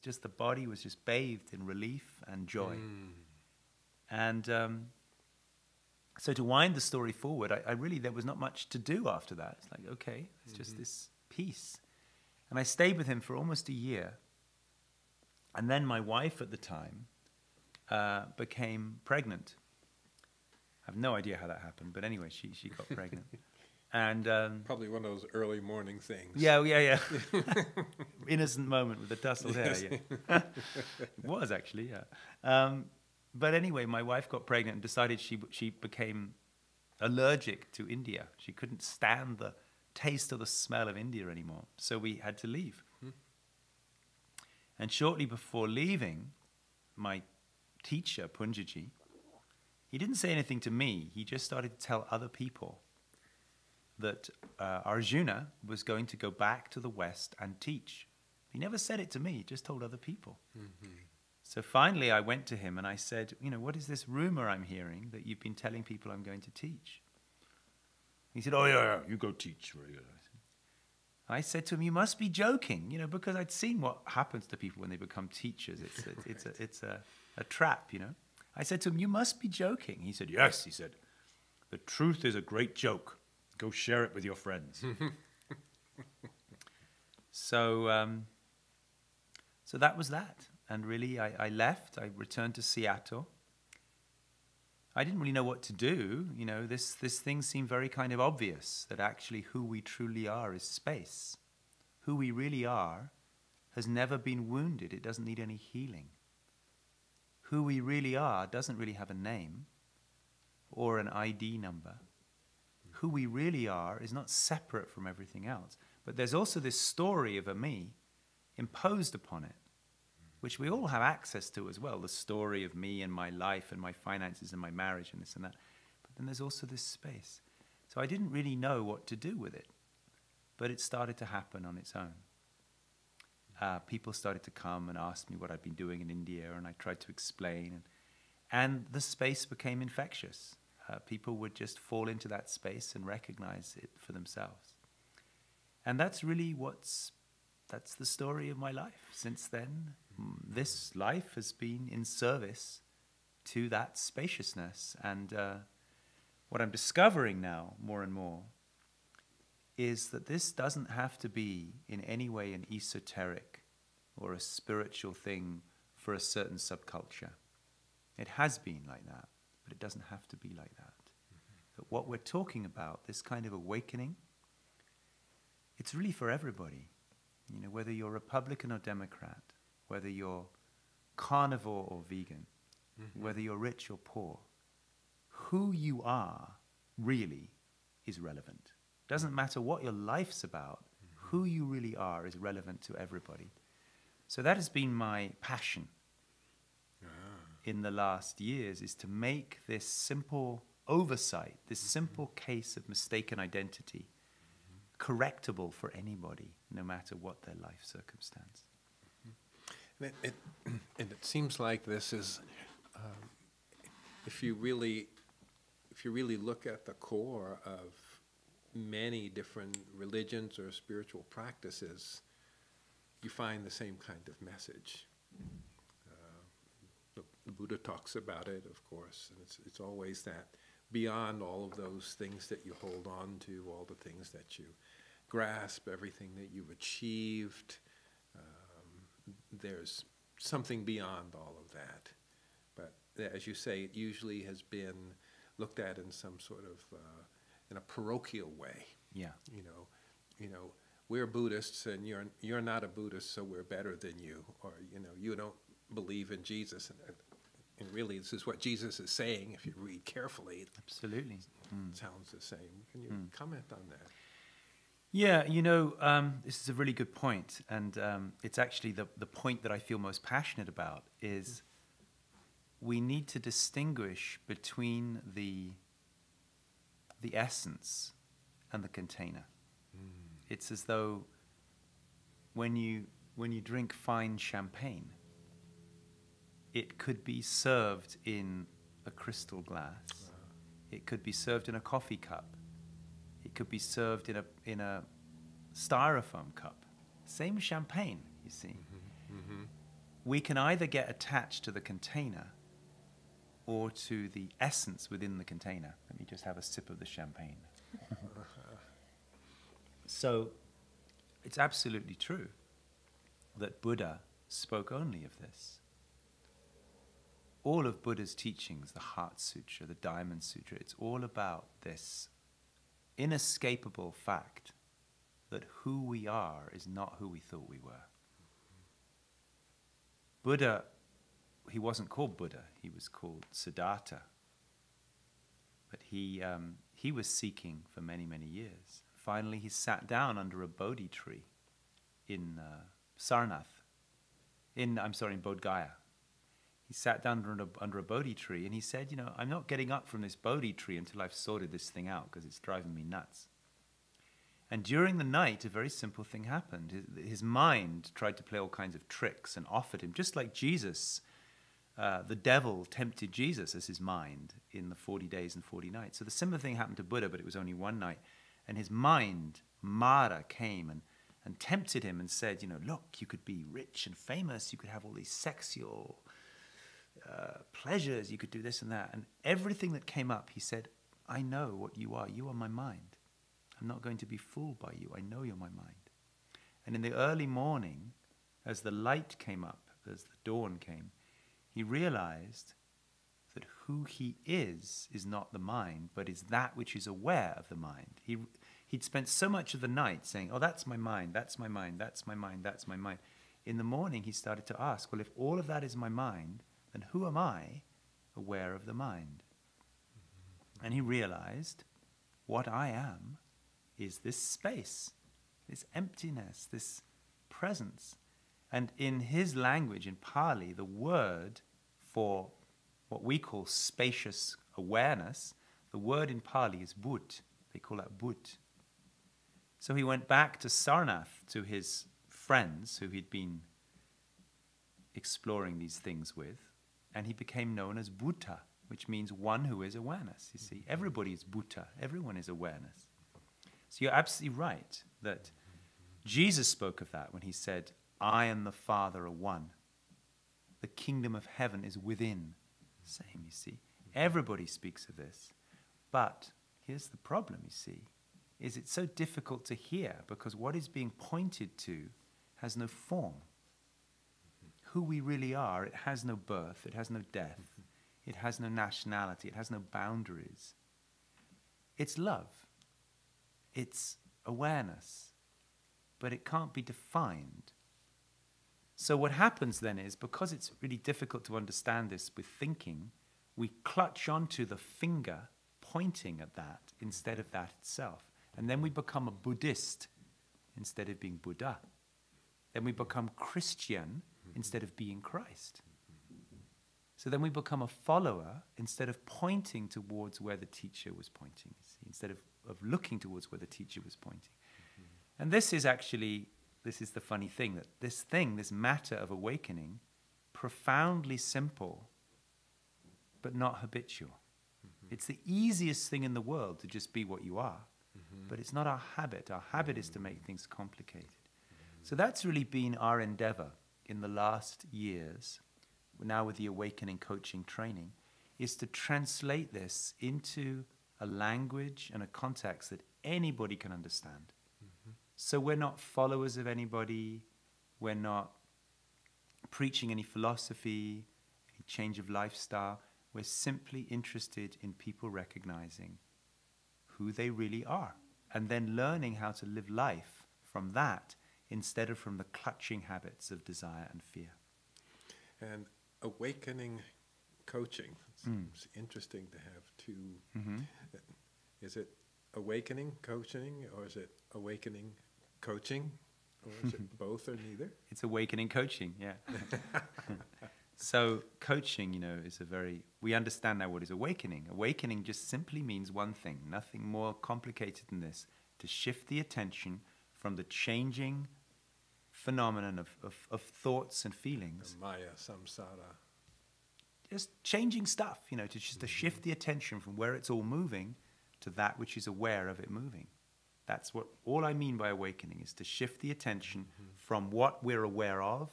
just the body was just bathed in relief and joy. And so to wind the story forward, I really, there was not much to do after that. It's like, okay, it's just this peace. And I stayed with him for almost a year. And then my wife at the time became pregnant. I have no idea how that happened, but anyway, she got pregnant. And probably one of those early morning things. Yeah. Innocent moment with the tousled hair. Yeah. It was actually, yeah. But anyway, my wife got pregnant and decided she became allergic to India. She couldn't stand the taste or the smell of India anymore. So we had to leave. And shortly before leaving, my teacher, Punjaji, he didn't say anything to me. He just started to tell other people that Arjuna was going to go back to the West and teach. He never said it to me. He just told other people. So finally, I went to him and I said, what is this rumor I'm hearing that you've been telling people I'm going to teach? He said, oh, yeah, you go teach. I said to him, you must be joking, because I'd seen what happens to people when they become teachers. It's a trap, I said to him, you must be joking. He said, yes, he said, the truth is a great joke. Go share it with your friends. So that was that. And really, I left. I returned to Seattle. I didn't really know what to do. This thing seemed very kind of obvious, that actually who we truly are is space. Who we really are has never been wounded. It doesn't need any healing. Who we really are doesn't really have a name or an ID number. Who we really are is not separate from everything else. But there's also this story of a me imposed upon it, which we all have access to as well, the story of me and my life and my finances and my marriage and this and that. But then there's also this space. So I didn't really know what to do with it, but it started to happen on its own. People started to come and ask me what I'd been doing in India, and I tried to explain. And the space became infectious. People would just fall into that space and recognize it for themselves. And that's really that's the story of my life. Since then, this life has been in service to that spaciousness. And what I'm discovering now, more and more, is that this doesn't have to be in any way an esoteric or a spiritual thing for a certain subculture. It has been like that, but it doesn't have to be like that. That what we're talking about, this kind of awakening, it's really for everybody. Whether you're Republican or Democrat, whether you're carnivore or vegan, whether you're rich or poor, who you are really is relevant. Doesn't matter what your life's about, who you really are is relevant to everybody. So that has been my passion in the last years, is to make this simple oversight, this simple case of mistaken identity, correctable for anybody, no matter what their life circumstance. And it seems like this is, if you really look at the core of many different religions or spiritual practices, you find the same kind of message. The Buddha talks about it, of course, and it's always that beyond all of those things that you hold on to, all the things that you grasp, everything that you've achieved, there's something beyond all of that. But as you say, it usually has been looked at in some sort of in a parochial way. Yeah. We're Buddhists and you're not a Buddhist, so we're better than you, or you don't believe in Jesus, and really this is what Jesus is saying if you read carefully. Absolutely. It sounds the same. Can you comment on that? Yeah, this is a really good point, and it's actually the point that I feel most passionate about is we need to distinguish between the essence and the container. It's as though when you drink fine champagne, it could be served in a crystal glass. It could be served in a coffee cup. It could be served in a styrofoam cup. Same champagne, you see. we can either get attached to the container or to the essence within the container. Let me just have a sip of the champagne. So it's absolutely true that Buddha spoke only of this. All of Buddha's teachings, the Heart Sutra, the Diamond Sutra, it's all about this inescapable fact that who we are is not who we thought we were. Buddha, he wasn't called Buddha, he was called Siddhartha. But he was seeking for many, many years. Finally, he sat down under a Bodhi tree in Sarnath, in Bodh Gaya. He sat down under a Bodhi tree and he said, I'm not getting up from this Bodhi tree until I've sorted this thing out because it's driving me nuts. And during the night, a very simple thing happened. His mind tried to play all kinds of tricks and offered him, just like Jesus, the devil tempted Jesus as his mind in the 40 days and 40 nights. So the similar thing happened to Buddha, but it was only one night. And his mind, Mara, came and tempted him and said, look, you could be rich and famous, you could have all these sexual pleasures, you could do this and that. And everything that came up, he said, I know what you are my mind. I'm not going to be fooled by you, I know you're my mind. And in the early morning, as the light came up, as the dawn came, he realized that who he is not the mind, but is that which is aware of the mind. He'd spent so much of the night saying, oh, that's my mind, that's my mind, that's my mind, that's my mind. In the morning, he started to ask, well, if all of that is my mind, then who am I aware of the mind? And he realized what I am is this space, this emptiness, this presence. And in his language, in Pali, the word for what we call spacious awareness, the word in Pali is But. They call that But. So he went back to Sarnath, to his friends who he'd been exploring these things with, and he became known as Buddha, which means one who is awareness. You see, everybody is Buddha, everyone is awareness. So you're absolutely right that Jesus spoke of that when he said, I and the Father are one. The kingdom of heaven is within. Same, you see. Everybody speaks of this. But here's the problem, you see, is it's so difficult to hear because what is being pointed to has no form. Who we really are, it has no birth, it has no death, it has no nationality, it has no boundaries. It's love. It's awareness. But it can't be defined. So what happens then is, because it's really difficult to understand this with thinking, we clutch onto the finger pointing at that instead of that itself. And then we become a Buddhist instead of being Buddha. Then we become Christian instead of being Christ. So then we become a follower instead of pointing towards where the teacher was pointing, you see, instead of looking towards where the teacher was pointing. And this is the funny thing, that this matter of awakening, profoundly simple, but not habitual. It's the easiest thing in the world to just be what you are, but it's not our habit. Our habit is to make things complicated. So that's really been our endeavor in the last years, now with the awakening coaching training, is to translate this into a language and a context that anybody can understand. So we're not followers of anybody, we're not preaching any philosophy, any change of lifestyle. We're simply interested in people recognizing who they really are and then learning how to live life from that instead of from the clutching habits of desire and fear. And awakening coaching, it's interesting to have two. Is it awakening coaching, or is it awakening coaching, or is it both or neither? It's awakening coaching, yeah. So coaching, is we understand now what is awakening. Awakening just simply means one thing, nothing more complicated than this, to shift the attention from the changing phenomenon of thoughts and feelings. The Maya, samsara. Just changing stuff, to shift the attention from where it's all moving to that which is aware of it moving. That's what all I mean by awakening, is to shift the attention from what we're aware of